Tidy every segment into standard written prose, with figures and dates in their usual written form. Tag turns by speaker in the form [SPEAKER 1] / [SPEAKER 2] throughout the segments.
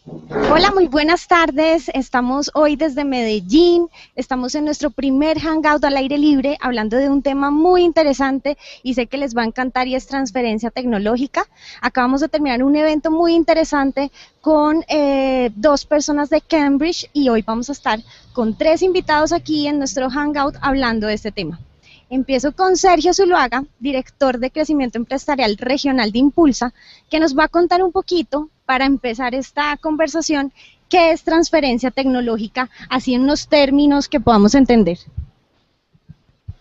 [SPEAKER 1] Hola, muy buenas tardes. Estamos hoy desde Medellín. Estamos en nuestro primer hangout al aire libre hablando de un tema muy interesante y sé que les va a encantar y es transferencia tecnológica. Acabamos de terminar un evento muy interesante con dos personas de Cambridge y hoy vamos a estar con tres invitados aquí en nuestro hangout hablando de este tema. Empiezo con Sergio Zuluaga, director de crecimiento empresarial regional de Impulsa, que nos va a contar un poquito, para empezar esta conversación, qué es transferencia tecnológica, así en unos términos que podamos entender.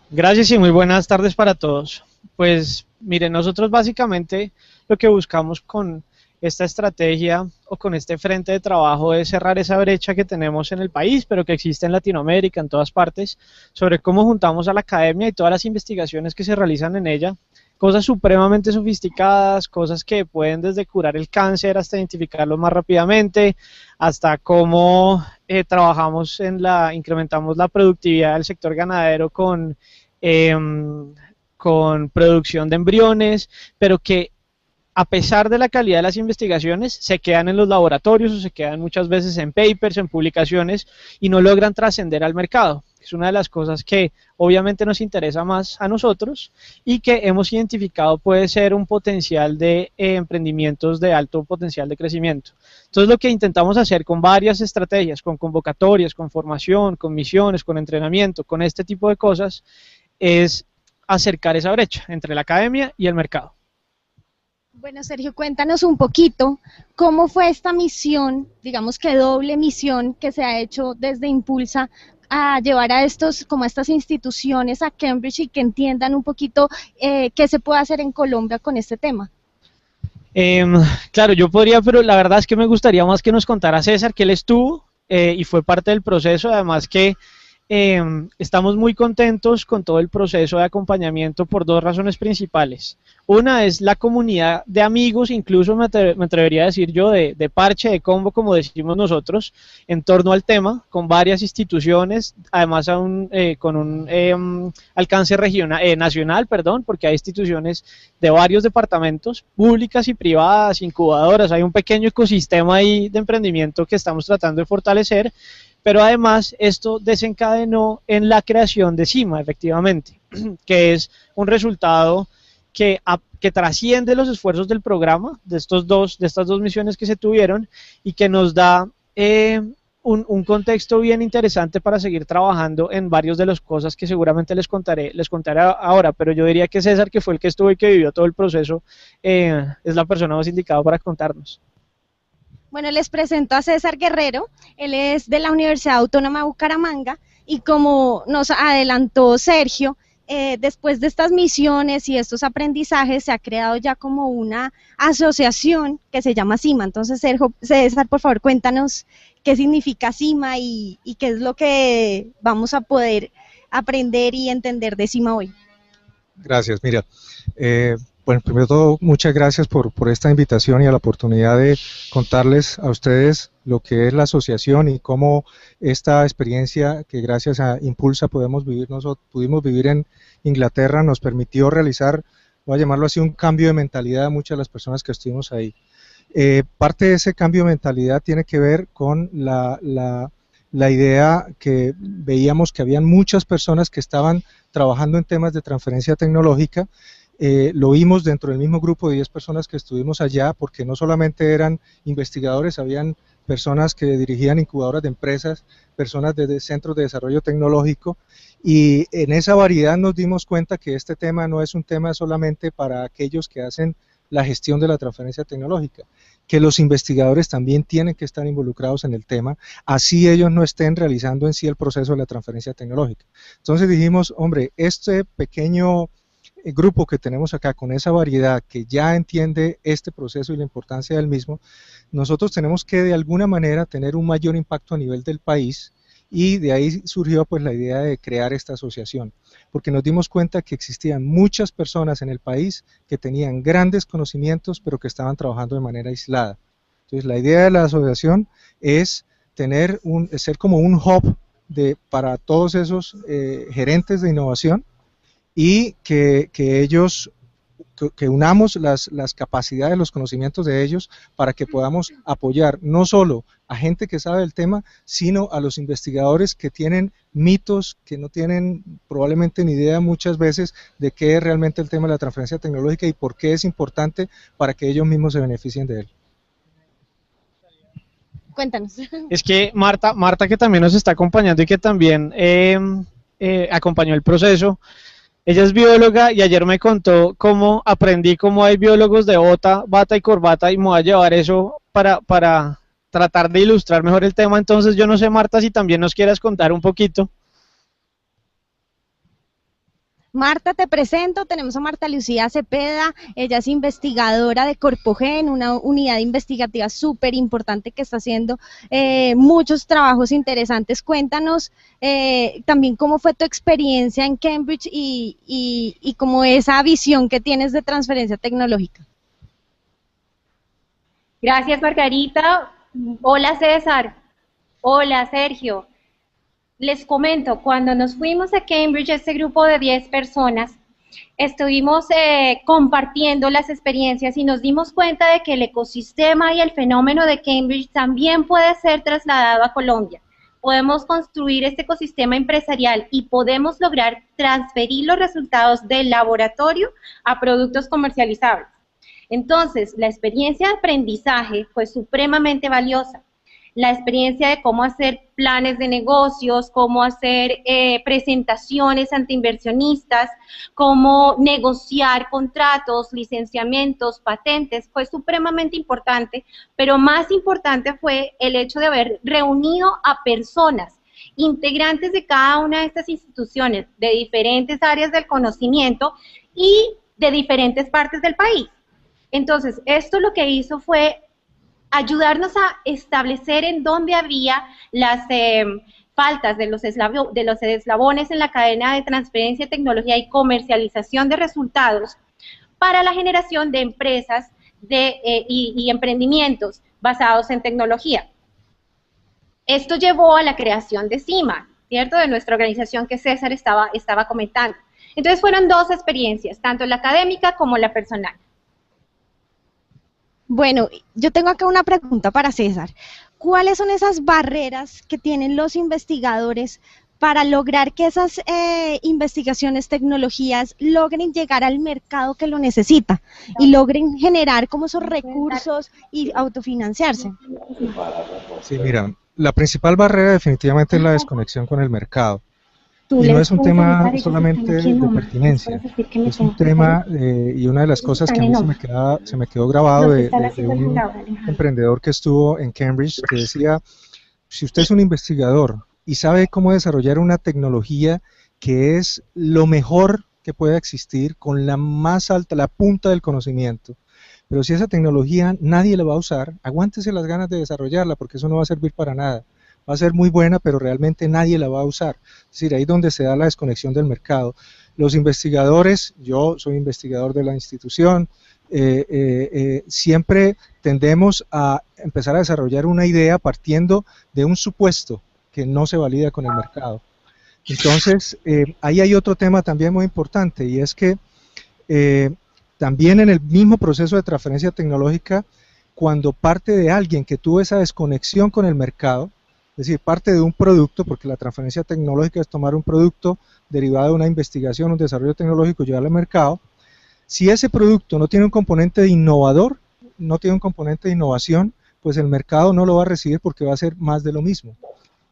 [SPEAKER 2] Gracias y muy buenas tardes para todos. Pues miren, nosotros básicamente lo que buscamos con esta estrategia o con este frente de trabajo es cerrar esa brecha que tenemos en el país, pero que existe en Latinoamérica, en todas partes, sobre cómo juntamos a la academia y todas las investigaciones que se realizan en ella, cosas supremamente sofisticadas, cosas que pueden desde curar el cáncer hasta identificarlo más rápidamente, hasta cómo trabajamos incrementamos la productividad del sector ganadero eh, con producción de embriones, pero que a pesar de la calidad de las investigaciones, se quedan en los laboratorios o se quedan muchas veces en papers, en publicaciones y no logran trascender al mercado. Es una de las cosas que obviamente nos interesa más a nosotros y que hemos identificado puede ser un potencial de emprendimientos de alto potencial de crecimiento. Entonces lo que intentamos hacer con varias estrategias, con convocatorias, con formación, con misiones, con entrenamiento, con este tipo de cosas, es acercar esa brecha entre la academia y el mercado.
[SPEAKER 1] Bueno, Sergio, cuéntanos un poquito cómo fue esta misión, digamos que doble misión que se ha hecho desde Impulsa a llevar a estos, como a estas instituciones a Cambridge y que entiendan un poquito qué se puede hacer en Colombia con este tema.
[SPEAKER 2] Eh, claro, yo podría, pero la verdad es que me gustaría más que nos contara César que él estuvo y fue parte del proceso, además que eh, estamos muy contentos con todo el proceso de acompañamiento por dos razones principales. Una es la comunidad de amigos, incluso me atrevería a decir yo, de parche, de combo, como decimos nosotros, en torno al tema, con varias instituciones, además con un alcance regional, nacional, perdón, porque hay instituciones de varios departamentos, públicas y privadas, incubadoras, hay un pequeño ecosistema ahí de emprendimiento que estamos tratando de fortalecer, pero además esto desencadenó en la creación de CIMA, efectivamente, que es un resultado que trasciende los esfuerzos del programa, de estas dos misiones que se tuvieron, y que nos da un contexto bien interesante para seguir trabajando en varios de las cosas que seguramente les contaré ahora, pero yo diría que César, que fue el que estuvo y que vivió todo el proceso, es la persona más indicada para contarnos.
[SPEAKER 1] Bueno, les presento a César Guerrero, él es de la Universidad Autónoma de Bucaramanga y como nos adelantó Sergio, después de estas misiones y estos aprendizajes se ha creado ya como una asociación que se llama CIMA. Entonces, Sergio, César, por favor, cuéntanos qué significa CIMA y qué es lo que vamos a poder aprender y entender de CIMA hoy.
[SPEAKER 3] Gracias, mira. Bueno, primero de todo, muchas gracias por esta invitación y a la oportunidad de contarles a ustedes lo que es la asociación y cómo esta experiencia que gracias a Impulsa pudimos vivir en Inglaterra nos permitió realizar, voy a llamarlo así, un cambio de mentalidad a muchas de las personas que estuvimos ahí. Parte de ese cambio de mentalidad tiene que ver con la idea que veíamos que habían muchas personas que estaban trabajando en temas de transferencia tecnológica. Lo vimos dentro del mismo grupo de 10 personas que estuvimos allá, porque no solamente eran investigadores, habían personas que dirigían incubadoras de empresas, personas de centros de desarrollo tecnológico, y en esa variedad nos dimos cuenta que este tema no es un tema solamente para aquellos que hacen la gestión de la transferencia tecnológica, que los investigadores también tienen que estar involucrados en el tema, así ellos no estén realizando en sí el proceso de la transferencia tecnológica. Entonces dijimos, hombre, este pequeño grupo que tenemos acá, con esa variedad que ya entiende este proceso y la importancia del mismo, nosotros tenemos que de alguna manera tener un mayor impacto a nivel del país, y de ahí surgió pues la idea de crear esta asociación, porque nos dimos cuenta que existían muchas personas en el país que tenían grandes conocimientos pero que estaban trabajando de manera aislada. Entonces la idea de la asociación es ser como un hub para todos esos gerentes de innovación, y que ellos que unamos las capacidades, los conocimientos de ellos para que podamos apoyar no solo a gente que sabe el tema, sino a los investigadores que tienen mitos, que no tienen probablemente ni idea muchas veces de qué es realmente el tema de la transferencia tecnológica y por qué es importante para que ellos mismos se beneficien de él.
[SPEAKER 1] Cuéntanos.
[SPEAKER 2] Es que Marta que también nos está acompañando y que también acompañó el proceso, ella es bióloga y ayer me contó cómo aprendí cómo hay biólogos de bata y corbata y me voy a llevar eso para tratar de ilustrar mejor el tema. Entonces yo no sé, Marta, si también nos quieras contar un poquito.
[SPEAKER 1] Marta, te presento, tenemos a Marta Lucía Cepeda, ella es investigadora de Corpogen, una unidad investigativa súper importante que está haciendo muchos trabajos interesantes. Cuéntanos también cómo fue tu experiencia en Cambridge y cómo esa visión que tienes de transferencia tecnológica.
[SPEAKER 4] Gracias, Margarita. Hola, César. Hola, Sergio. Les comento, cuando nos fuimos a Cambridge, este grupo de 10 personas, estuvimos compartiendo las experiencias y nos dimos cuenta de que el ecosistema y el fenómeno de Cambridge también puede ser trasladado a Colombia. Podemos construir este ecosistema empresarial y podemos lograr transferir los resultados del laboratorio a productos comercializables. Entonces, la experiencia de aprendizaje fue supremamente valiosa. La experiencia de cómo hacer planes de negocios, cómo hacer presentaciones ante inversionistas, cómo negociar contratos, licenciamientos, patentes, fue supremamente importante, pero más importante fue el hecho de haber reunido a personas, integrantes de cada una de estas instituciones, de diferentes áreas del conocimiento y de diferentes partes del país. Entonces, esto lo que hizo fue ayudarnos a establecer en dónde había las faltas de los eslabones en la cadena de transferencia de tecnología y comercialización de resultados para la generación de empresas y emprendimientos basados en tecnología. Esto llevó a la creación de CIMA, ¿cierto?, de nuestra organización que César estaba comentando. Entonces fueron dos experiencias, tanto la académica como la personal.
[SPEAKER 1] Bueno, yo tengo acá una pregunta para César. ¿Cuáles son esas barreras que tienen los investigadores para lograr que esas investigaciones, tecnologías, logren llegar al mercado que lo necesita y logren generar como esos recursos y autofinanciarse?
[SPEAKER 3] Sí, mira, la principal barrera definitivamente es la desconexión con el mercado. Y no es un tema solamente de pertinencia, es un tema, y una de las cosas que a mí se me quedó grabado de un emprendedor que estuvo en Cambridge, que decía, si usted es un investigador y sabe cómo desarrollar una tecnología que es lo mejor que pueda existir, con la más alta, la punta del conocimiento, pero si esa tecnología nadie la va a usar, aguántese las ganas de desarrollarla, porque eso no va a servir para nada. Va a ser muy buena, pero realmente nadie la va a usar. Es decir, ahí es donde se da la desconexión del mercado. Los investigadores, yo soy investigador de la institución, siempre tendemos a empezar a desarrollar una idea partiendo de un supuesto que no se valida con el mercado. Entonces, ahí hay otro tema también muy importante, y es que también en el mismo proceso de transferencia tecnológica, cuando parte de alguien que tuvo esa desconexión con el mercado, es decir, parte de un producto, porque la transferencia tecnológica es tomar un producto derivado de una investigación, un desarrollo tecnológico y llevarlo al mercado. Si ese producto no tiene un componente de innovador, no tiene un componente de innovación, pues el mercado no lo va a recibir porque va a ser más de lo mismo.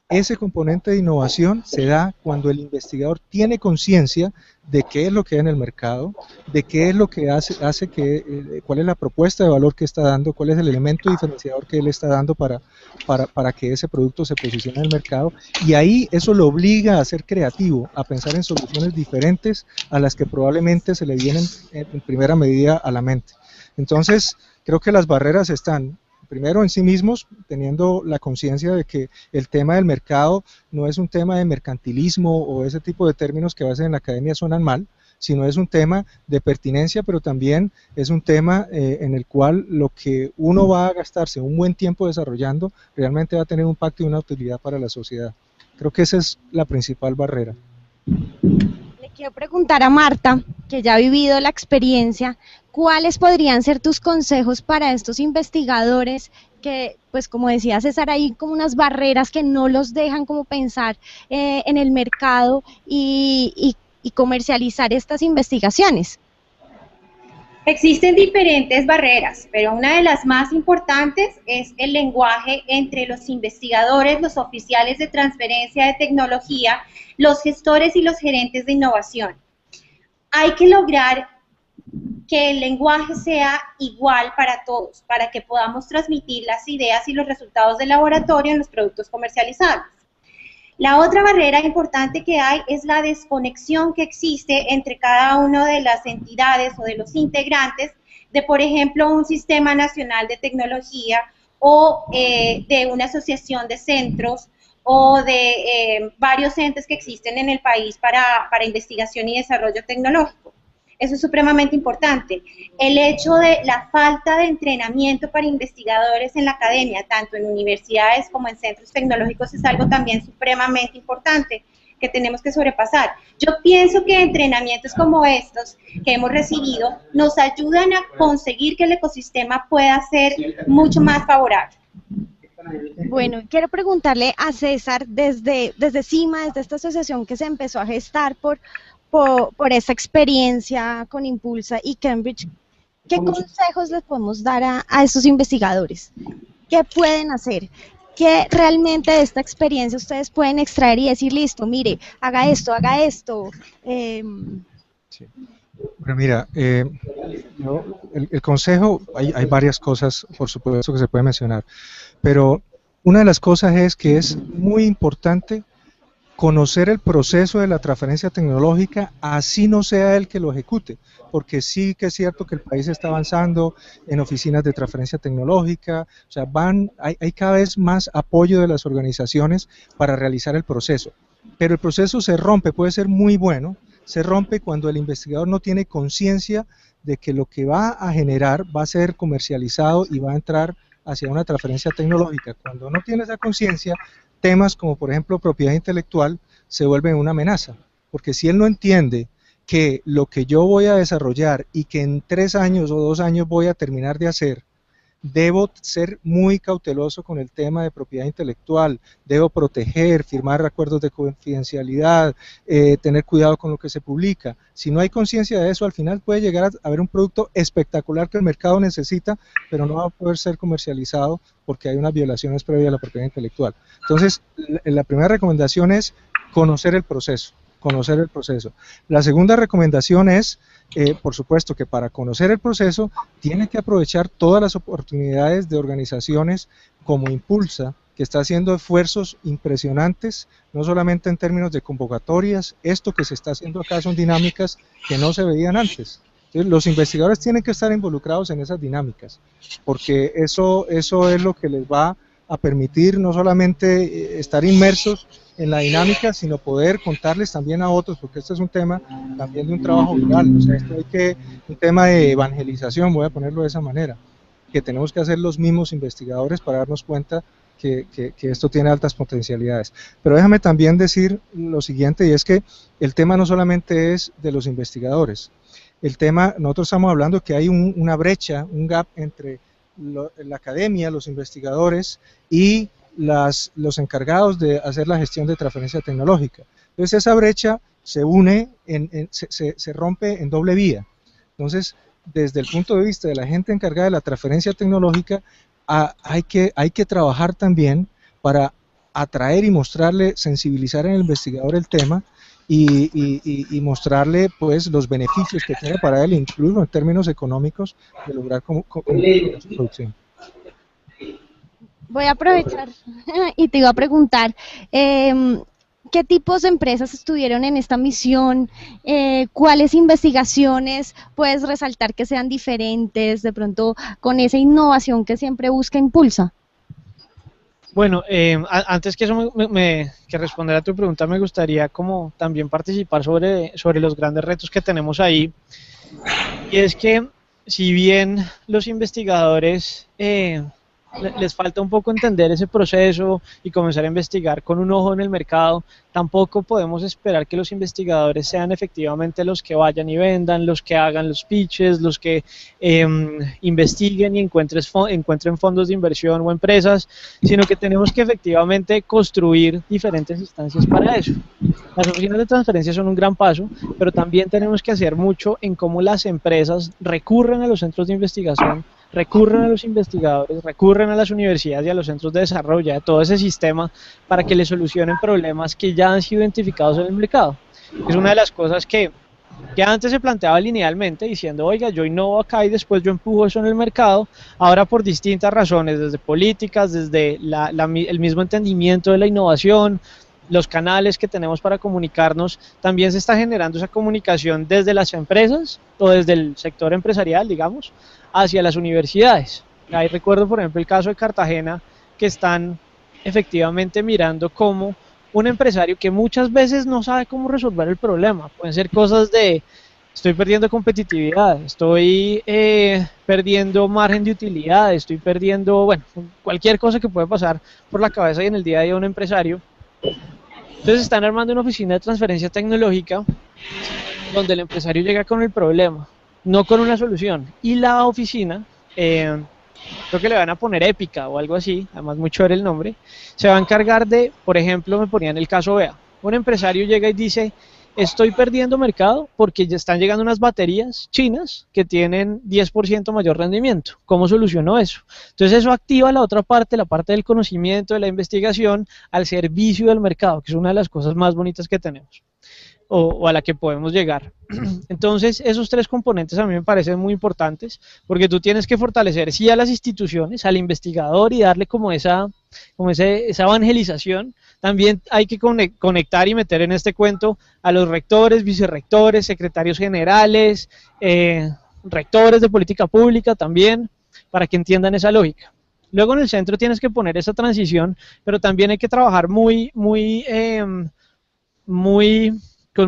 [SPEAKER 3] Ese componente de innovación se da cuando el investigador tiene conciencia de qué es lo que hay en el mercado, de qué es lo que hace que, cuál es la propuesta de valor que está dando, cuál es el elemento diferenciador que él está dando para que ese producto se posicione en el mercado, y ahí eso lo obliga a ser creativo, a pensar en soluciones diferentes a las que probablemente se le vienen en primera medida a la mente. Entonces, creo que las barreras están primero en sí mismos, teniendo la conciencia de que el tema del mercado no es un tema de mercantilismo o ese tipo de términos que a veces en la academia suenan mal, sino es un tema de pertinencia, pero también es un tema en el cual lo que uno va a gastarse un buen tiempo desarrollando realmente va a tener un impacto y una utilidad para la sociedad. Creo que esa es la principal barrera.
[SPEAKER 1] Le Quiero preguntar a Marta, que ya ha vivido la experiencia, ¿cuáles podrían ser tus consejos para estos investigadores que, pues como decía César, hay como unas barreras que no los dejan como pensar en el mercado y comercializar estas investigaciones?
[SPEAKER 4] Existen diferentes barreras, pero una de las más importantes es el lenguaje entre los investigadores, los oficiales de transferencia de tecnología, los gestores y los gerentes de innovación. Hay que lograr que el lenguaje sea igual para todos, para que podamos transmitir las ideas y los resultados del laboratorio en los productos comercializables. La otra barrera importante que hay es la desconexión que existe entre cada una de las entidades o de los integrantes de, por ejemplo, un sistema nacional de tecnología o de una asociación de centros o de varios entes que existen en el país para investigación y desarrollo tecnológico. Eso es supremamente importante. El hecho de la falta de entrenamiento para investigadores en la academia, tanto en universidades como en centros tecnológicos, es algo también supremamente importante que tenemos que sobrepasar. Yo pienso que entrenamientos como estos que hemos recibido nos ayudan a conseguir que el ecosistema pueda ser mucho más favorable.
[SPEAKER 1] Bueno, quiero preguntarle a César, desde CIMA, desde esta asociación que se empezó a gestar por esa experiencia con Impulsa y Cambridge, ¿qué consejos les podemos dar a esos investigadores? ¿Qué pueden hacer? ¿Qué realmente de esta experiencia ustedes pueden extraer y decir, listo, mire, haga esto, haga esto?
[SPEAKER 3] Sí. Bueno, mira, el consejo, hay varias cosas, por supuesto, que se pueden mencionar, pero una de las cosas es que es muy importante conocer el proceso de la transferencia tecnológica, así no sea él que lo ejecute, porque sí que es cierto que el país está avanzando en oficinas de transferencia tecnológica, o sea, hay cada vez más apoyo de las organizaciones para realizar el proceso, pero el proceso se rompe, puede ser muy bueno, se rompe cuando el investigador no tiene conciencia de que lo que va a generar va a ser comercializado y va a entrar hacia una transferencia tecnológica. Cuando no tiene esa conciencia, temas como por ejemplo propiedad intelectual se vuelven una amenaza, porque si él no entiende que lo que yo voy a desarrollar y que en 3 años o 2 años voy a terminar de hacer, debo ser muy cauteloso con el tema de propiedad intelectual, debo proteger, firmar acuerdos de confidencialidad, tener cuidado con lo que se publica. Si no hay conciencia de eso, al final puede llegar a haber un producto espectacular que el mercado necesita, pero no va a poder ser comercializado porque hay unas violaciones previas a la propiedad intelectual. Entonces, la primera recomendación es conocer el proceso. Conocer el proceso. La segunda recomendación es, por supuesto, que para conocer el proceso tiene que aprovechar todas las oportunidades de organizaciones como Impulsa, que está haciendo esfuerzos impresionantes, no solamente en términos de convocatorias, esto que se está haciendo acá son dinámicas que no se veían antes. Entonces, los investigadores tienen que estar involucrados en esas dinámicas, porque eso es lo que les va a permitir no solamente estar inmersos en la dinámica, sino poder contarles también a otros, porque este es un tema también de un trabajo viral, o sea, un tema de evangelización, voy a ponerlo de esa manera, que tenemos que hacer los mismos investigadores para darnos cuenta que esto tiene altas potencialidades. Pero déjame también decir lo siguiente, y es que el tema no solamente es de los investigadores, el tema, nosotros estamos hablando que hay una brecha, un gap entre la academia, los investigadores y los encargados de hacer la gestión de transferencia tecnológica. Entonces esa brecha se une, se rompe en doble vía. Entonces, desde el punto de vista de la gente encargada de la transferencia tecnológica, hay que trabajar también para atraer y mostrarle, sensibilizar en el investigador el tema y mostrarle pues los beneficios que tiene para él, incluso en términos económicos, de lograr su producción.
[SPEAKER 1] Voy a aprovechar y te iba a preguntar, ¿qué tipos de empresas estuvieron en esta misión? ¿Cuáles investigaciones puedes resaltar que sean diferentes, de pronto con esa innovación que siempre busca Impulsa?
[SPEAKER 2] Bueno, antes que eso que responder a tu pregunta, me gustaría como también participar sobre los grandes retos que tenemos ahí. Y es que si bien los investigadores les falta un poco entender ese proceso y comenzar a investigar con un ojo en el mercado. Tampoco podemos esperar que los investigadores sean efectivamente los que vayan y vendan, los que hagan los pitches, los que investiguen y encuentren fondos de inversión o empresas, sino que tenemos que efectivamente construir diferentes instancias para eso. Las oficinas de transferencia son un gran paso, pero también tenemos que hacer mucho en cómo las empresas recurren a los centros de investigación, recurren a los investigadores, recurren a las universidades y a los centros de desarrollo, a todo ese sistema para que les solucionen problemas que ya han sido identificados en el mercado. Es una de las cosas que antes se planteaba linealmente, diciendo, oiga, yo innovo acá y después yo empujo eso en el mercado. Ahora, por distintas razones, desde políticas, desde el mismo entendimiento de la innovación, los canales que tenemos para comunicarnos, también se está generando esa comunicación desde las empresas o desde el sector empresarial, digamos, hacia las universidades. Ahí recuerdo, por ejemplo, el caso de Cartagena, que están efectivamente mirando cómo un empresario que muchas veces no sabe cómo resolver el problema, pueden ser cosas de estoy perdiendo competitividad, estoy perdiendo margen de utilidad, estoy perdiendo, bueno, cualquier cosa que puede pasar por la cabeza y en el día a día de un empresario. Entonces están armando una oficina de transferencia tecnológica donde el empresario llega con el problema, no con una solución, y la oficina, creo que le van a poner Épica o algo así, además muy chévere el nombre, se va a encargar de, por ejemplo, me ponían el caso BEA, un empresario llega y dice, estoy perdiendo mercado porque ya están llegando unas baterías chinas que tienen 10% mayor rendimiento. ¿Cómo solucionó eso? Entonces eso activa la otra parte, la parte del conocimiento, de la investigación, al servicio del mercado, que es una de las cosas más bonitas que tenemos, o a la que podemos llegar. Entonces esos tres componentes a mí me parecen muy importantes, porque tú tienes que fortalecer sí a las instituciones, al investigador y darle como esa evangelización. También hay que conectar y meter en este cuento a los rectores, vicerrectores, secretarios generales, rectores de política pública también, para que entiendan esa lógica. Luego en el centro tienes que poner esa transición, pero también hay que trabajar con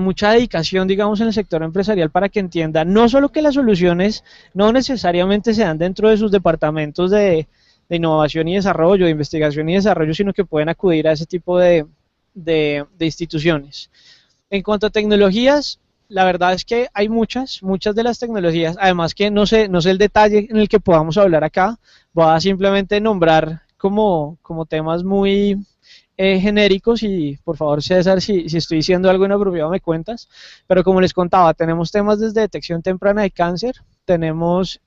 [SPEAKER 2] mucha dedicación, digamos, en el sector empresarial para que entiendan no solo que las soluciones no necesariamente se dan dentro de sus departamentos de innovación y desarrollo, de investigación y desarrollo, sino que pueden acudir a ese tipo de instituciones. En cuanto a tecnologías, la verdad es que hay muchas de las tecnologías, además que no sé el detalle en el que podamos hablar acá, voy a simplemente nombrar como temas muy genéricos y por favor César, si estoy diciendo algo inapropiado me cuentas, pero como les contaba, tenemos temas desde detección temprana de cáncer, tenemos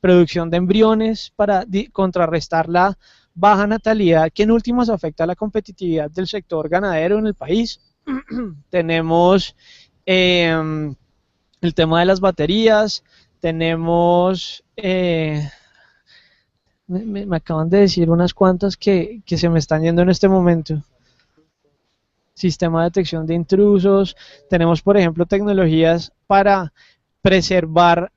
[SPEAKER 2] producción de embriones para contrarrestar la baja natalidad que en últimas afecta a la competitividad del sector ganadero en el país. Tenemos el tema de las baterías, tenemos me acaban de decir unas cuantas que se me están yendo en este momento. Sistema de detección de intrusos, tenemos por ejemplo tecnologías para preservar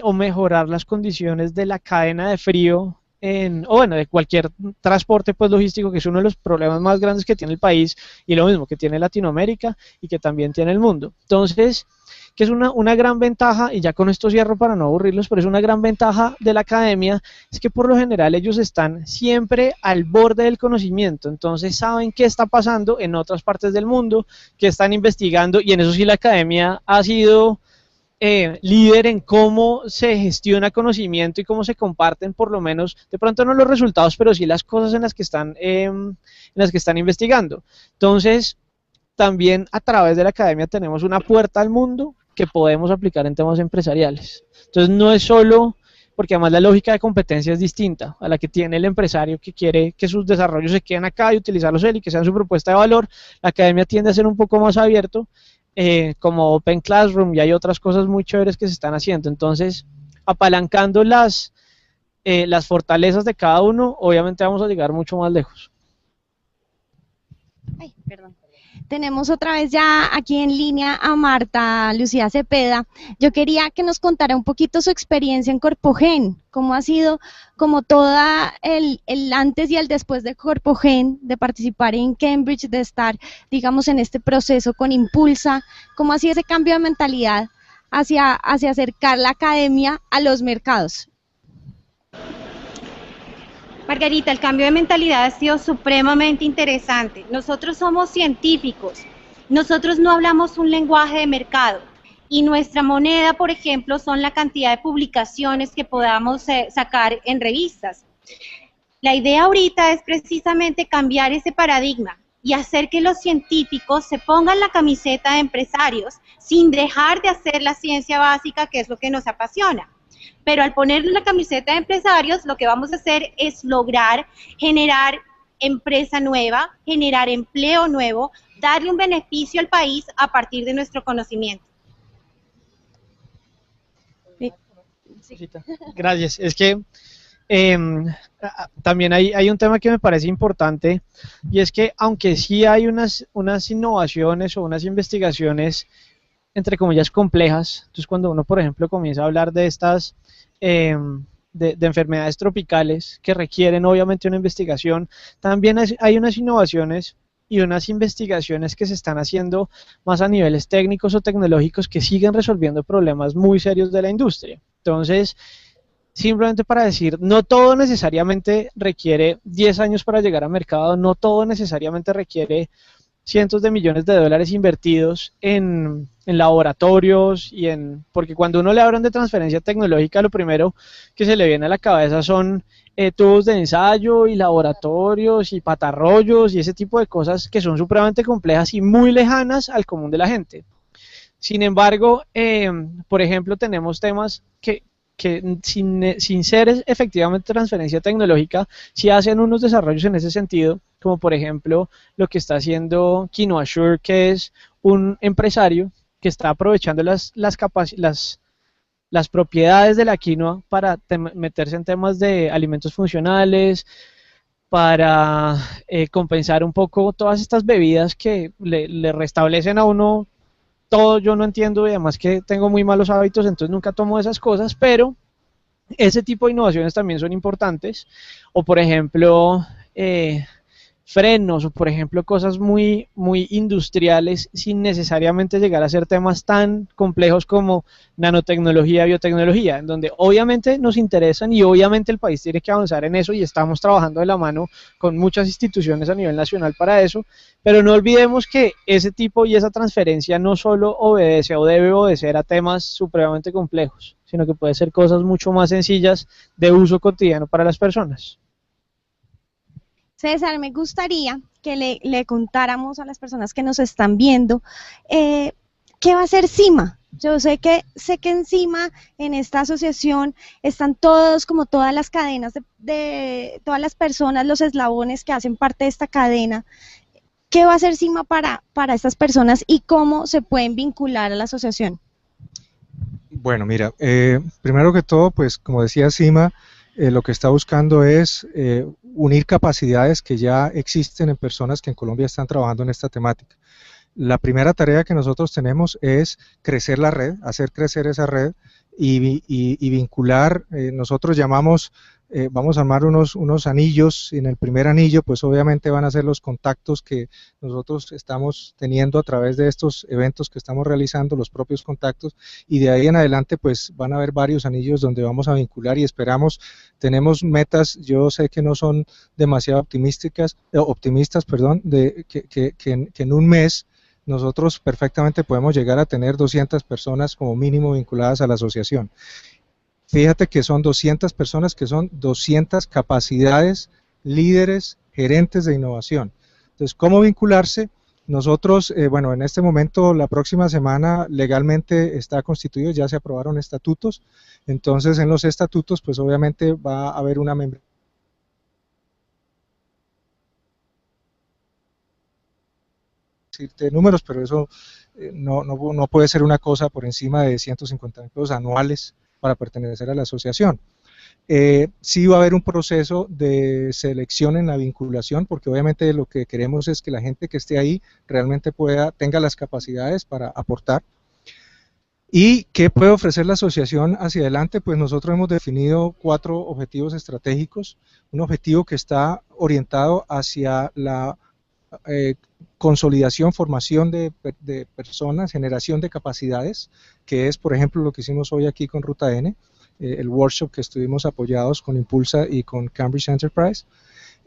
[SPEAKER 2] o mejorar las condiciones de la cadena de frío de cualquier transporte pues logístico, que es uno de los problemas más grandes que tiene el país y lo mismo que tiene Latinoamérica y que también tiene el mundo. Entonces, que es una gran ventaja, y ya con esto cierro para no aburrirlos, pero es una gran ventaja de la academia, es que por lo general ellos están siempre al borde del conocimiento, entonces saben qué está pasando en otras partes del mundo, qué están investigando, y en eso sí la academia ha sido líder en cómo se gestiona conocimiento y cómo se comparten, por lo menos, de pronto no los resultados, pero sí las cosas en las que están investigando. Entonces, también a través de la academia tenemos una puerta al mundo que podemos aplicar en temas empresariales. Entonces no es solo, porque además la lógica de competencia es distinta a la que tiene el empresario que quiere que sus desarrollos se queden acá y utilizarlos él y que sean su propuesta de valor. La academia tiende a ser un poco más abierto, como Open Classroom, y hay otras cosas muy chéveres que se están haciendo. Entonces, apalancando las fortalezas de cada uno, obviamente vamos a llegar mucho más lejos.
[SPEAKER 1] Ay, perdón. Tenemos otra vez ya aquí en línea a Marta Lucía Cepeda. Yo quería que nos contara un poquito su experiencia en Corpogen, cómo ha sido como toda el antes y el después de Corpogen, de participar en Cambridge, de estar, digamos, en este proceso con Impulsa, cómo ha sido ese cambio de mentalidad hacia acercar la academia a los mercados.
[SPEAKER 4] Margarita, el cambio de mentalidad ha sido supremamente interesante. Nosotros somos científicos, nosotros no hablamos un lenguaje de mercado y nuestra moneda, por ejemplo, son la cantidad de publicaciones que podamos sacar en revistas. La idea ahorita es precisamente cambiar ese paradigma y hacer que los científicos se pongan la camiseta de empresarios sin dejar de hacer la ciencia básica, que es lo que nos apasiona. Pero al poner la camiseta de empresarios, lo que vamos a hacer es lograr generar empresa nueva, generar empleo nuevo, darle un beneficio al país a partir de nuestro conocimiento.
[SPEAKER 2] Gracias. Es que también hay un tema que me parece importante, y es que aunque sí hay unas innovaciones o unas investigaciones entre comillas complejas, entonces cuando uno por ejemplo comienza a hablar de estas de enfermedades tropicales que requieren obviamente una investigación, también hay unas innovaciones y unas investigaciones que se están haciendo más a niveles técnicos o tecnológicos que siguen resolviendo problemas muy serios de la industria. Entonces, simplemente para decir, no todo necesariamente requiere 10 años para llegar a mercado, no todo necesariamente requiere cientos de millones de dólares invertidos en laboratorios porque cuando uno le hablan de transferencia tecnológica, lo primero que se le viene a la cabeza son tubos de ensayo y laboratorios y patarrollos y ese tipo de cosas que son supremamente complejas y muy lejanas al común de la gente. Sin embargo, por ejemplo, tenemos temas que sin ser efectivamente transferencia tecnológica, sí hacen unos desarrollos en ese sentido, como por ejemplo lo que está haciendo QuinoaSure, que es un empresario que está aprovechando las propiedades de la quinoa para meterse en temas de alimentos funcionales, para compensar un poco todas estas bebidas que le restablecen a uno todo. Yo no entiendo, y además que tengo muy malos hábitos, entonces nunca tomo esas cosas, pero ese tipo de innovaciones también son importantes. O por ejemplo, frenos, o por ejemplo cosas muy industriales sin necesariamente llegar a ser temas tan complejos como nanotecnología, biotecnología, en donde obviamente nos interesan y obviamente el país tiene que avanzar en eso y estamos trabajando de la mano con muchas instituciones a nivel nacional para eso, pero no olvidemos que ese tipo y esa transferencia no solo obedece o debe obedecer a temas supremamente complejos, sino que puede ser cosas mucho más sencillas de uso cotidiano para las personas.
[SPEAKER 1] César, me gustaría que le contáramos a las personas que nos están viendo qué va a hacer CIMA. Yo sé que en CIMA, en esta asociación, están todos, como todas las cadenas de todas las personas, los eslabones que hacen parte de esta cadena. ¿Qué va a hacer CIMA para estas personas y cómo se pueden vincular a la asociación?
[SPEAKER 3] Bueno, mira, primero que todo, pues como decía CIMA, lo que está buscando es unir capacidades que ya existen en personas que en Colombia están trabajando en esta temática. La primera tarea que nosotros tenemos es crecer la red, hacer crecer esa red y vincular, nosotros llamamos, vamos a armar unos anillos. En el primer anillo pues obviamente van a ser los contactos que nosotros estamos teniendo a través de estos eventos que estamos realizando, los propios contactos, y de ahí en adelante pues van a haber varios anillos donde vamos a vincular y esperamos, tenemos metas, yo sé que no son demasiado optimistas, de que en un mes nosotros perfectamente podemos llegar a tener 200 personas como mínimo vinculadas a la asociación. Fíjate que son 200 personas, que son 200 capacidades, líderes, gerentes de innovación. Entonces, ¿cómo vincularse? Nosotros, bueno, en este momento, la próxima semana, legalmente está constituido, ya se aprobaron estatutos. Entonces, en los estatutos, pues obviamente va a haber una membresía de números, pero eso no puede ser una cosa por encima de 150.000 pesos anuales para pertenecer a la asociación. Sí va a haber un proceso de selección en la vinculación, porque obviamente lo que queremos es que la gente que esté ahí realmente tenga las capacidades para aportar. ¿Y qué puede ofrecer la asociación hacia adelante? Pues nosotros hemos definido 4 objetivos estratégicos. Un objetivo que está orientado hacia la consolidación, formación de personas, generación de capacidades, que es por ejemplo lo que hicimos hoy aquí con Ruta N. el workshop que estuvimos apoyados con Impulsa y con Cambridge Enterprise.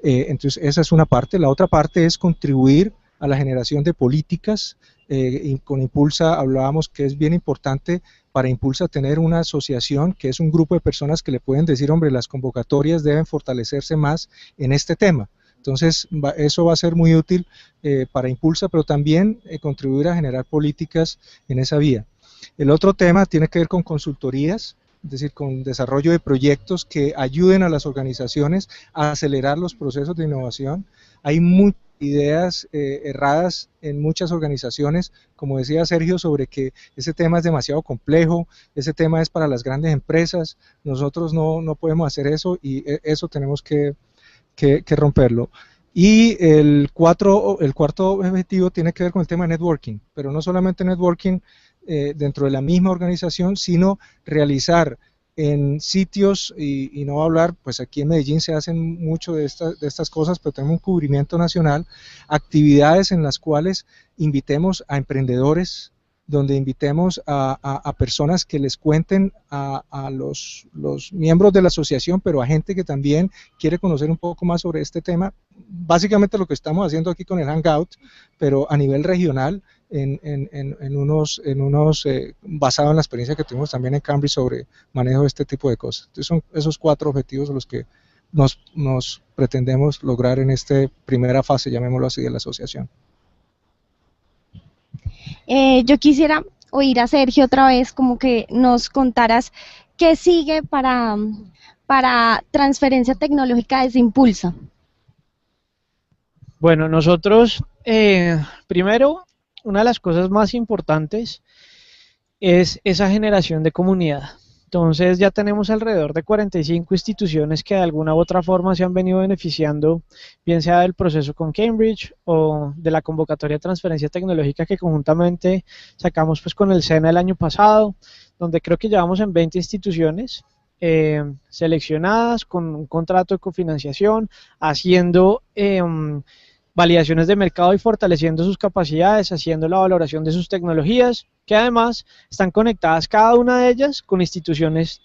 [SPEAKER 3] Entonces esa es una parte. La otra parte es contribuir a la generación de políticas. Y con Impulsa hablábamos que es bien importante para Impulsa tener una asociación que es un grupo de personas que le pueden decir, hombre, las convocatorias deben fortalecerse más en este tema. Entonces eso va a ser muy útil para Impulsa, pero también contribuir a generar políticas en esa vía. El otro tema tiene que ver con consultorías, es decir, con desarrollo de proyectos que ayuden a las organizaciones a acelerar los procesos de innovación. Hay muchas ideas erradas en muchas organizaciones, como decía Sergio, sobre que ese tema es demasiado complejo, ese tema es para las grandes empresas, nosotros no podemos hacer eso y eso tenemos que romperlo. Y el cuarto objetivo tiene que ver con el tema de networking, pero no solamente networking dentro de la misma organización, sino realizar en sitios, y no voy a hablar, pues aquí en Medellín se hacen mucho de estas cosas, pero tenemos un cubrimiento nacional, actividades en las cuales invitemos a emprendedores, donde invitemos a personas que les cuenten a los miembros de la asociación, pero a gente que también quiere conocer un poco más sobre este tema. Básicamente lo que estamos haciendo aquí con el Hangout, pero a nivel regional, basado en la experiencia que tuvimos también en Cambridge sobre manejo de este tipo de cosas. Entonces son esos 4 objetivos los que nos pretendemos lograr en esta primera fase, llamémoslo así, de la asociación.
[SPEAKER 1] Yo quisiera oír a Sergio otra vez, como que nos contaras qué sigue para transferencia tecnológica desde Impulsa.
[SPEAKER 2] Bueno, nosotros, primero, una de las cosas más importantes es esa generación de comunidad. Entonces ya tenemos alrededor de 45 instituciones que de alguna u otra forma se han venido beneficiando, bien sea del proceso con Cambridge o de la convocatoria de transferencia tecnológica que conjuntamente sacamos pues con el SENA el año pasado, donde creo que llevamos en 20 instituciones seleccionadas con un contrato de cofinanciación, haciendo validaciones de mercado y fortaleciendo sus capacidades, haciendo la valoración de sus tecnologías, que además están conectadas cada una de ellas con instituciones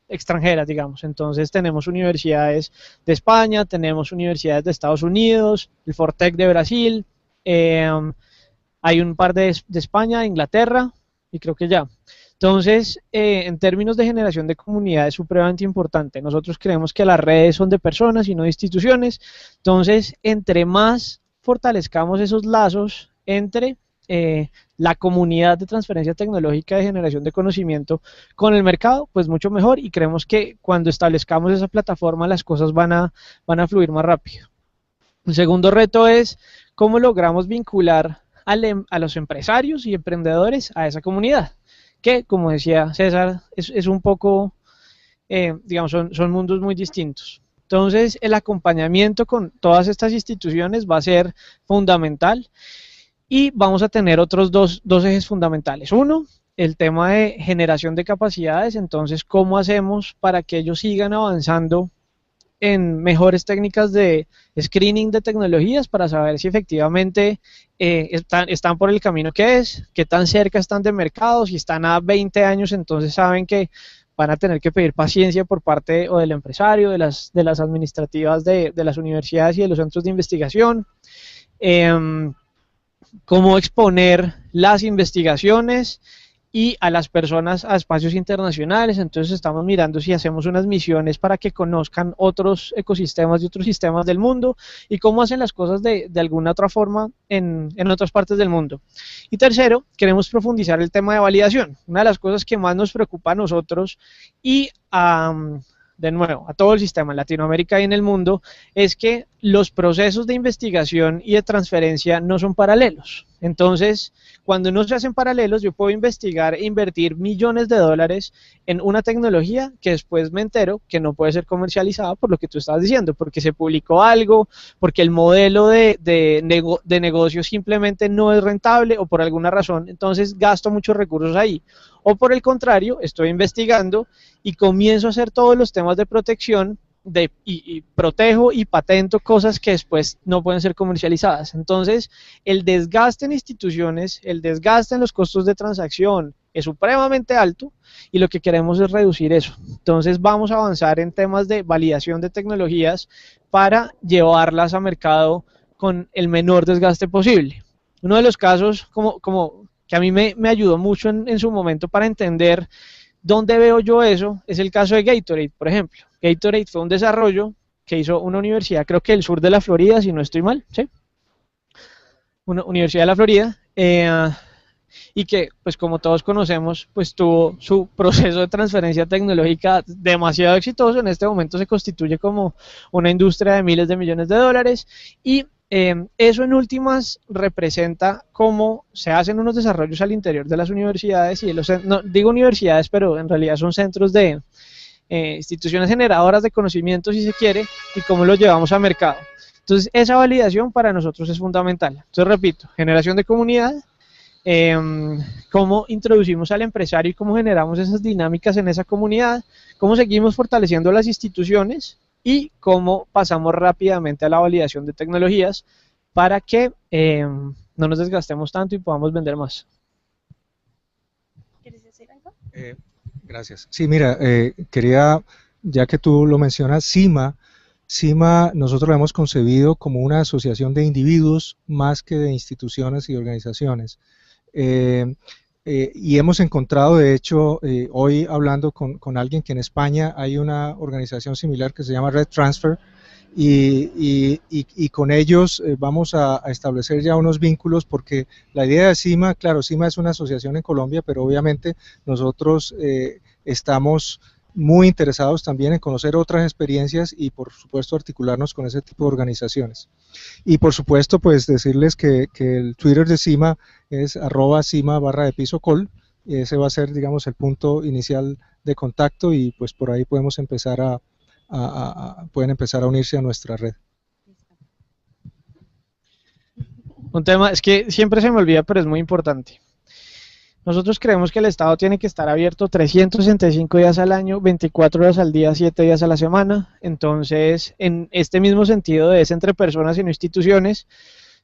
[SPEAKER 2] extranjeras, digamos. Entonces tenemos universidades de España, tenemos universidades de Estados Unidos, el Fortec de Brasil, hay un par de España, de Inglaterra, y creo que ya. Entonces, en términos de generación de comunidad es supremamente importante. Nosotros creemos que las redes son de personas y no de instituciones. Entonces, entre más fortalezcamos esos lazos entre la comunidad de transferencia tecnológica de generación de conocimiento con el mercado, pues mucho mejor, y creemos que cuando establezcamos esa plataforma las cosas van a fluir más rápido. El segundo reto es cómo logramos vincular a los empresarios y emprendedores a esa comunidad, que, como decía César, es un poco, digamos, son mundos muy distintos. Entonces, el acompañamiento con todas estas instituciones va a ser fundamental y vamos a tener otros dos ejes fundamentales. Uno, el tema de generación de capacidades. Entonces, ¿cómo hacemos para que ellos sigan avanzando en mejores técnicas de screening de tecnologías para saber si efectivamente están por el camino que es, qué tan cerca están de mercado? Si están a 20 años, entonces saben que van a tener que pedir paciencia por parte o del empresario, de las administrativas de las universidades y de los centros de investigación. Cómo exponer las investigaciones y a las personas a espacios internacionales. Entonces estamos mirando si hacemos unas misiones para que conozcan otros ecosistemas y otros sistemas del mundo y cómo hacen las cosas de alguna otra forma en otras partes del mundo. Y tercero, queremos profundizar el tema de validación. Una de las cosas que más nos preocupa a nosotros y de nuevo, a todo el sistema en Latinoamérica y en el mundo, es que los procesos de investigación y de transferencia no son paralelos. Entonces, cuando no se hacen paralelos, yo puedo investigar e invertir millones de dólares en una tecnología que después me entero que no puede ser comercializada por lo que tú estabas diciendo, porque se publicó algo, porque el modelo de negocio simplemente no es rentable o por alguna razón, entonces gasto muchos recursos ahí. O por el contrario, estoy investigando y comienzo a hacer todos los temas de protección y protejo y patento cosas que después no pueden ser comercializadas. Entonces, el desgaste en instituciones, el desgaste en los costos de transacción, es supremamente alto y lo que queremos es reducir eso. Entonces vamos a avanzar en temas de validación de tecnologías para llevarlas a mercado con el menor desgaste posible. Uno de los casos como que a mí me ayudó mucho en su momento para entender dónde veo yo eso es el caso de Gatorade, por ejemplo. Gatorade fue un desarrollo que hizo una universidad, creo que del sur de la Florida, si no estoy mal, ¿sí? Una universidad de la Florida, y que, pues como todos conocemos, pues tuvo su proceso de transferencia tecnológica demasiado exitoso. En este momento se constituye como una industria de miles de millones de dólares y eso en últimas representa cómo se hacen unos desarrollos al interior de las universidades y de los, no digo universidades, pero en realidad son centros de instituciones generadoras de conocimiento, si se quiere, y cómo lo llevamos a mercado. Entonces, esa validación para nosotros es fundamental. Entonces, repito, generación de comunidad, cómo introducimos al empresario y cómo generamos esas dinámicas en esa comunidad, cómo seguimos fortaleciendo las instituciones y cómo pasamos rápidamente a la validación de tecnologías para que no nos desgastemos tanto y podamos vender más.
[SPEAKER 1] ¿Quieres decir algo?
[SPEAKER 3] Gracias. Sí, mira, quería, ya que tú lo mencionas, CIMA nosotros lo hemos concebido como una asociación de individuos más que de instituciones y organizaciones. Y hemos encontrado, de hecho, hoy hablando con alguien que en España hay una organización similar que se llama Red Transfer, y con ellos vamos a establecer ya unos vínculos, porque la idea de CIMA, claro, CIMA es una asociación en Colombia, pero obviamente nosotros estamos muy interesados también en conocer otras experiencias y por supuesto articularnos con ese tipo de organizaciones. Y por supuesto pues decirles que el Twitter de CIMA es @CIMA_col, y ese va a ser, digamos, el punto inicial de contacto, y pues por ahí podemos empezar pueden empezar a unirse a nuestra red.
[SPEAKER 2] Un tema, es que siempre se me olvida, pero es muy importante. Nosotros creemos que el Estado tiene que estar abierto 365 días al año, 24 horas al día, 7 días a la semana. Entonces, en este mismo sentido de es entre personas y no instituciones,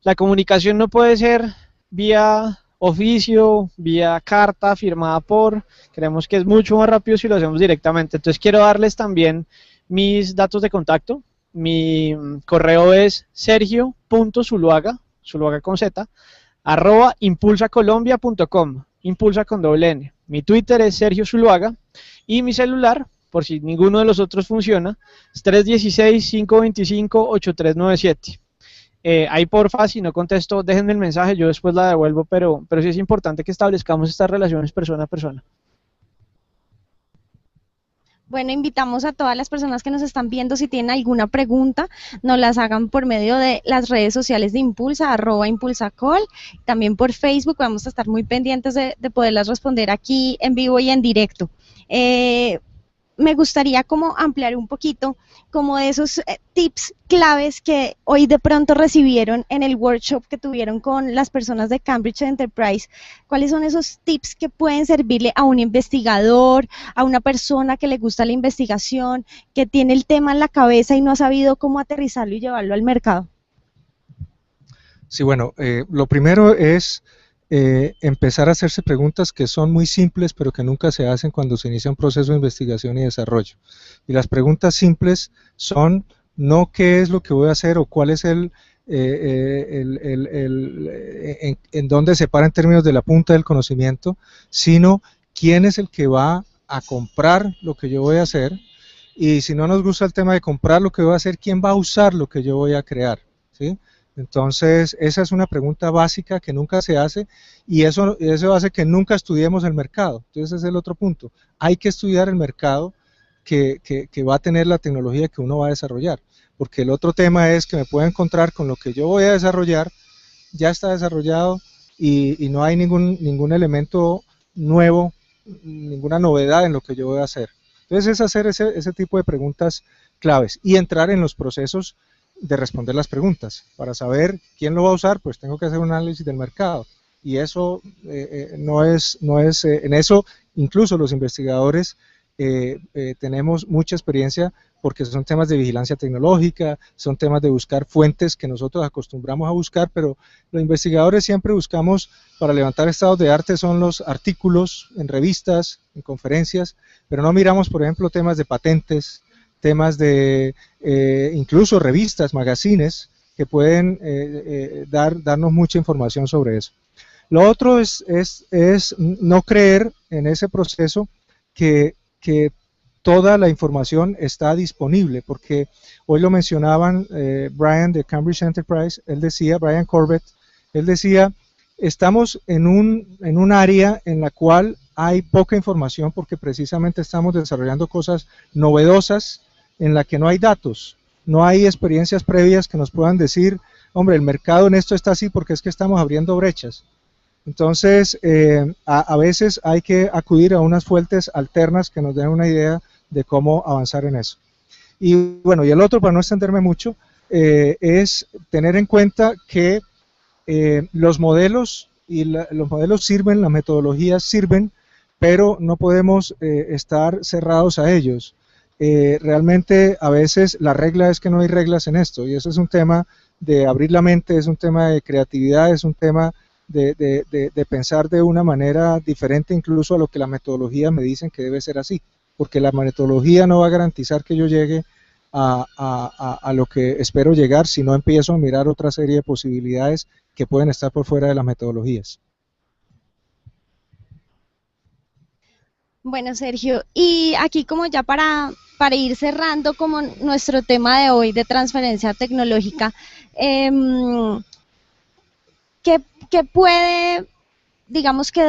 [SPEAKER 2] la comunicación no puede ser vía oficio, vía carta firmada por, creemos que es mucho más rápido si lo hacemos directamente. Entonces quiero darles también mis datos de contacto. Mi correo es sergio.zuluaga, Zuluaga con Z, @impulsacolombia.com, impulsa con doble N. Mi Twitter es Sergio Zuluaga y mi celular, por si ninguno de los otros funciona, es 316-525-8397. Ahí porfa, si no contesto, déjenme el mensaje, yo después la devuelvo, pero sí es importante que establezcamos estas relaciones persona a persona.
[SPEAKER 1] Bueno, invitamos a todas las personas que nos están viendo, si tienen alguna pregunta, nos las hagan por medio de las redes sociales de Impulsa, @ImpulsaCall, también por Facebook. Vamos a estar muy pendientes de poderlas responder aquí en vivo y en directo. Me gustaría como ampliar un poquito como de esos tips claves que hoy de pronto recibieron en el workshop que tuvieron con las personas de Cambridge Enterprise. ¿Cuáles son esos tips que pueden servirle a un investigador, a una persona que le gusta la investigación, que tiene el tema en la cabeza y no ha sabido cómo aterrizarlo y llevarlo al mercado?
[SPEAKER 3] Sí, bueno, lo primero es empezar a hacerse preguntas que son muy simples, pero que nunca se hacen cuando se inicia un proceso de investigación y desarrollo. Y las preguntas simples son no qué es lo que voy a hacer o cuál es en dónde se para en términos de la punta del conocimiento, sino quién es el que va a comprar lo que yo voy a hacer, y si no nos gusta el tema de comprar lo que voy a hacer, ¿quién va a usar lo que yo voy a crear? ¿Sí? Entonces, esa es una pregunta básica que nunca se hace, y eso hace que nunca estudiemos el mercado. Entonces, ese es el otro punto. Hay que estudiar el mercado que va a tener la tecnología que uno va a desarrollar, porque el otro tema es que me puedo encontrar con lo que yo voy a desarrollar, ya está desarrollado y no hay ningún elemento nuevo, ninguna novedad en lo que yo voy a hacer. Entonces, es hacer ese tipo de preguntas claves y entrar en los procesos de responder las preguntas. Para saber quién lo va a usar, pues tengo que hacer un análisis del mercado, y eso no es en eso incluso los investigadores tenemos mucha experiencia, porque son temas de vigilancia tecnológica, son temas de buscar fuentes que nosotros acostumbramos a buscar, pero los investigadores siempre buscamos para levantar estados de arte son los artículos en revistas, en conferencias, pero no miramos, por ejemplo, temas de patentes, temas de incluso revistas, magazines, que pueden darnos mucha información sobre eso. Lo otro es no creer en ese proceso que toda la información está disponible, porque hoy lo mencionaban Brian de Cambridge Enterprise, Brian Corbett, él decía, estamos en un área en la cual hay poca información porque precisamente estamos desarrollando cosas novedosas en la que no hay datos, no hay experiencias previas que nos puedan decir, hombre, el mercado en esto está así porque es que estamos abriendo brechas. Entonces, a veces hay que acudir a unas fuentes alternas que nos den una idea de cómo avanzar en eso. Y bueno, y el otro, para no extenderme mucho, es tener en cuenta que los modelos los modelos sirven, las metodologías sirven, pero no podemos estar cerrados a ellos. Realmente a veces la regla es que no hay reglas en esto, y eso es un tema de abrir la mente, es un tema de creatividad, es un tema de pensar de una manera diferente incluso a lo que las metodologías me dicen que debe ser así, porque la metodología no va a garantizar que yo llegue a lo que espero llegar si no empiezo a mirar otra serie de posibilidades que pueden estar por fuera de las metodologías.
[SPEAKER 1] Bueno, Sergio, y aquí como ya para ir cerrando como nuestro tema de hoy de transferencia tecnológica, ¿qué puede, digamos que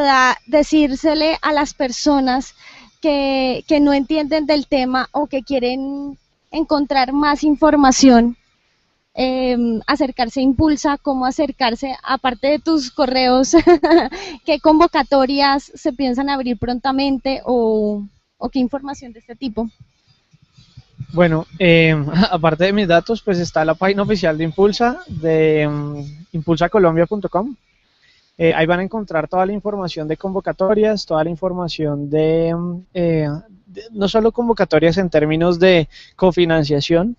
[SPEAKER 1] decírsele a las personas que no entienden del tema o que quieren encontrar más información, acercarse a Impulsa, cómo acercarse, aparte de tus correos, qué convocatorias se piensan abrir prontamente o qué información de este tipo?
[SPEAKER 2] Bueno, aparte de mis datos, pues está la página oficial de Impulsa, de impulsacolombia.com. Ahí van a encontrar toda la información de convocatorias, toda la información de no solo convocatorias en términos de cofinanciación,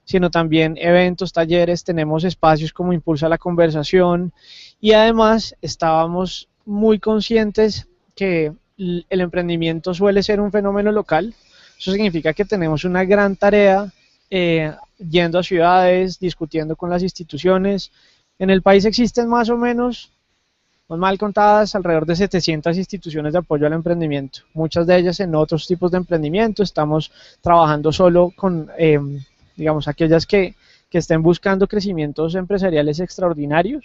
[SPEAKER 2] sino también eventos, talleres, tenemos espacios como Impulsa la Conversación, y además estábamos muy conscientes que el emprendimiento suele ser un fenómeno local. Eso significa que tenemos una gran tarea yendo a ciudades, discutiendo con las instituciones. En el país existen más o menos, mal contadas, alrededor de 700 instituciones de apoyo al emprendimiento, muchas de ellas en otros tipos de emprendimiento. Estamos trabajando solo con, digamos, aquellas que estén buscando crecimientos empresariales extraordinarios.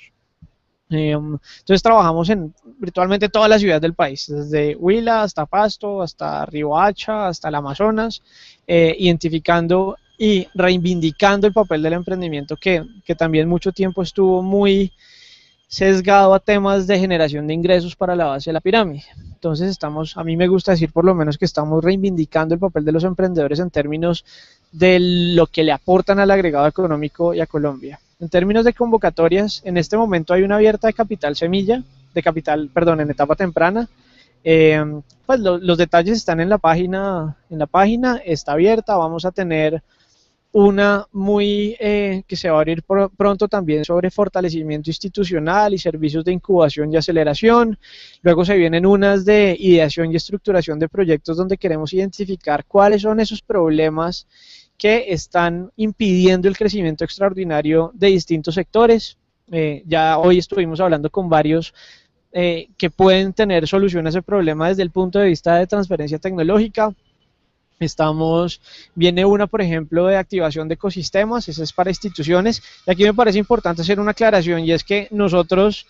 [SPEAKER 2] Entonces trabajamos en virtualmente todas las ciudades del país, desde Huila hasta Pasto, hasta Riohacha, hasta el Amazonas, identificando y reivindicando el papel del emprendimiento que también mucho tiempo estuvo muy sesgado a temas de generación de ingresos para la base de la pirámide. Entonces a mí me gusta decir por lo menos que estamos reivindicando el papel de los emprendedores en términos de lo que le aportan al agregado económico y a Colombia. En términos de convocatorias, en este momento hay una abierta de capital semilla, en etapa temprana. Pues los detalles están en la página, está abierta. Vamos a tener una que se va a abrir pronto también sobre fortalecimiento institucional y servicios de incubación y aceleración. Luego se vienen unas de ideación y estructuración de proyectos donde queremos identificar cuáles son esos problemas que están impidiendo el crecimiento extraordinario de distintos sectores. Ya hoy estuvimos hablando con varios que pueden tener solución a ese problema desde el punto de vista de transferencia tecnológica. Viene una, por ejemplo, de activación de ecosistemas, esa es para instituciones, y aquí me parece importante hacer una aclaración, y es que nosotros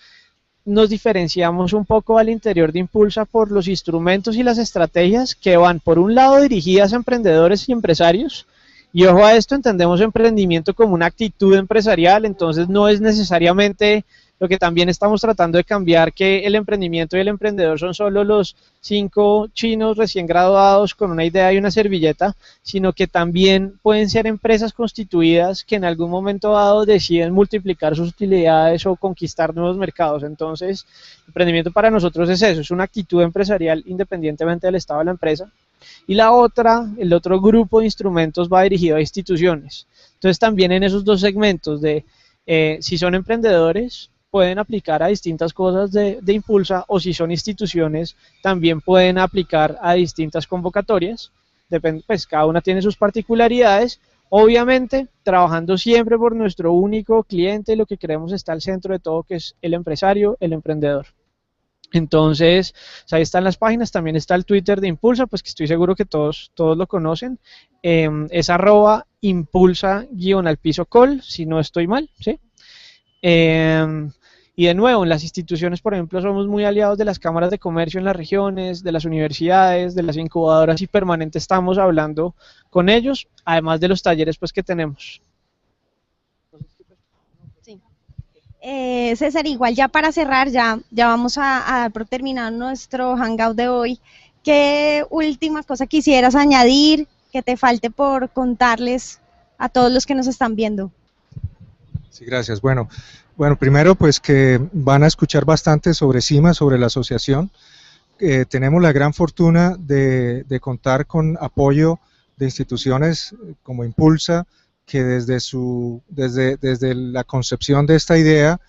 [SPEAKER 2] nos diferenciamos un poco al interior de Impulsa por los instrumentos y las estrategias que van, por un lado, dirigidas a emprendedores y empresarios, y ojo a esto, entendemos emprendimiento como una actitud empresarial, entonces no es necesariamente lo que también estamos tratando de cambiar, que el emprendimiento y el emprendedor son solo los 5 chinos recién graduados con una idea y una servilleta, sino que también pueden ser empresas constituidas que en algún momento dado deciden multiplicar sus utilidades o conquistar nuevos mercados. Entonces, el emprendimiento para nosotros es eso, es una actitud empresarial independientemente del estado de la empresa. y el otro grupo de instrumentos va dirigido a instituciones. Entonces también en esos dos segmentos de si son emprendedores, pueden aplicar a distintas cosas de Impulsa, o si son instituciones, también pueden aplicar a distintas convocatorias. Depende, pues cada una tiene sus particularidades, obviamente trabajando siempre por nuestro único cliente. Lo que queremos está al centro de todo, que es el empresario, el emprendedor. Entonces, ahí están las páginas, también está el Twitter de Impulsa, pues que estoy seguro que todos lo conocen, es @impulsa_col, si no estoy mal, ¿sí? Y de nuevo, en las instituciones, por ejemplo, somos muy aliados de las cámaras de comercio en las regiones, de las universidades, de las incubadoras, y permanente estamos hablando con ellos, además de los talleres pues que tenemos.
[SPEAKER 1] Sí. César, igual ya para cerrar, ya vamos a dar por terminado nuestro hangout de hoy. ¿Qué última cosa quisieras añadir, que te falte por contarles a todos los que nos están viendo?
[SPEAKER 3] Sí, gracias. Bueno, primero pues que van a escuchar bastante sobre CIMA, sobre la asociación. Tenemos la gran fortuna de contar con apoyo de instituciones como Impulsa, que desde la concepción de esta idea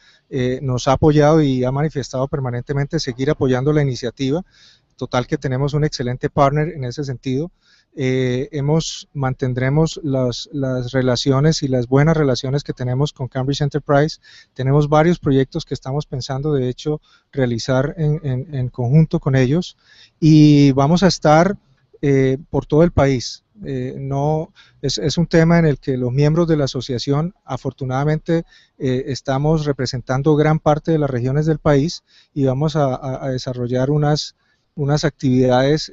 [SPEAKER 3] nos ha apoyado y ha manifestado permanentemente seguir apoyando la iniciativa. Total que tenemos un excelente partner en ese sentido. Mantendremos las relaciones y las buenas relaciones que tenemos con Cambridge Enterprise. Tenemos varios proyectos que estamos pensando, de hecho, realizar en conjunto con ellos, y vamos a estar por todo el país. Es un tema en el que los miembros de la asociación, afortunadamente, estamos representando gran parte de las regiones del país, y vamos a desarrollar unas actividades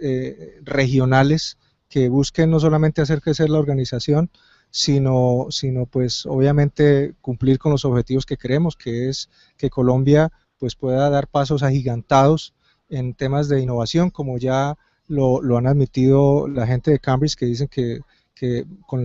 [SPEAKER 3] regionales que busquen no solamente hacer crecer la organización, sino pues obviamente cumplir con los objetivos que queremos, que es que Colombia pues pueda dar pasos agigantados en temas de innovación, como ya lo han admitido la gente de Cambridge, que dicen que con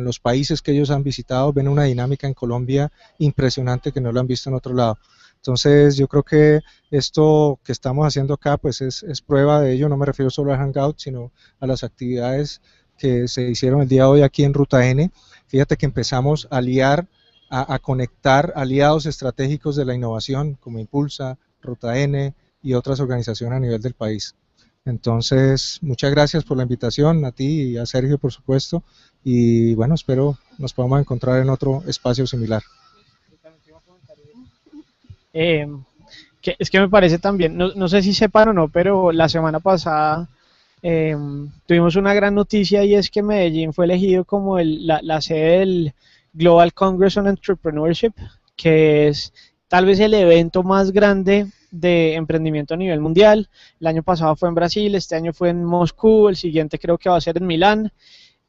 [SPEAKER 3] los países que ellos han visitado ven una dinámica en Colombia impresionante que no lo han visto en otro lado. Entonces yo creo que esto que estamos haciendo acá pues es prueba de ello. No me refiero solo al Hangout, sino a las actividades que se hicieron el día de hoy aquí en Ruta N. Fíjate que empezamos a conectar aliados estratégicos de la innovación como Impulsa, Ruta N y otras organizaciones a nivel del país. Entonces, muchas gracias por la invitación, a ti y a Sergio, por supuesto, y bueno, espero nos podamos encontrar en otro espacio similar.
[SPEAKER 2] Es que me parece también, no sé si sepan o no, pero la semana pasada tuvimos una gran noticia, y es que Medellín fue elegido como la sede del Global Congress on Entrepreneurship, que es tal vez el evento más grande de emprendimiento a nivel mundial. El año pasado fue en Brasil, este año fue en Moscú, el siguiente creo que va a ser en Milán.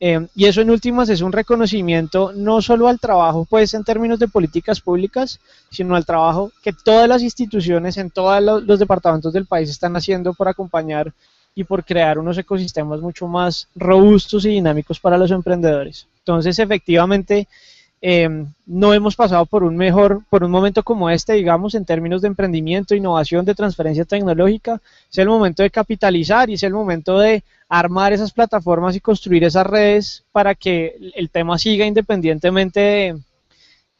[SPEAKER 2] Y eso en últimas es un reconocimiento no solo al trabajo pues en términos de políticas públicas, sino al trabajo que todas las instituciones en todos los departamentos del país están haciendo por acompañar y por crear unos ecosistemas mucho más robustos y dinámicos para los emprendedores. Entonces efectivamente no hemos pasado por un momento como este, digamos, en términos de emprendimiento, innovación, de transferencia tecnológica. Es el momento de capitalizar y es el momento de armar esas plataformas y construir esas redes para que el tema siga, independientemente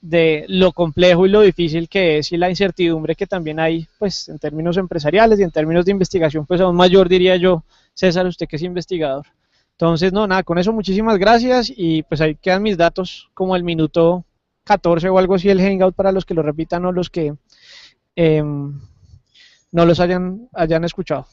[SPEAKER 2] de lo complejo y lo difícil que es, y la incertidumbre que también hay pues en términos empresariales y en términos de investigación pues aún mayor, diría yo. César, usted que es investigador. Entonces, no, nada, con eso muchísimas gracias, y pues ahí quedan mis datos como el minuto 14 o algo así, el Hangout, para los que lo repitan o los que no los hayan escuchado.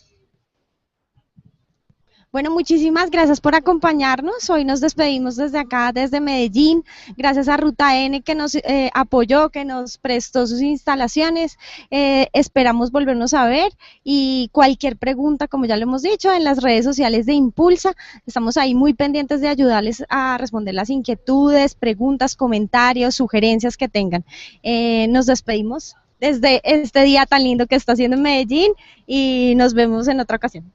[SPEAKER 1] Bueno, muchísimas gracias por acompañarnos. Hoy nos despedimos desde acá, desde Medellín. Gracias a Ruta N, que nos apoyó, que nos prestó sus instalaciones. Esperamos volvernos a ver, y cualquier pregunta, como ya lo hemos dicho, en las redes sociales de Impulsa. Estamos ahí muy pendientes de ayudarles a responder las inquietudes, preguntas, comentarios, sugerencias que tengan. Nos despedimos desde este día tan lindo que está haciendo en Medellín, y nos vemos en otra ocasión.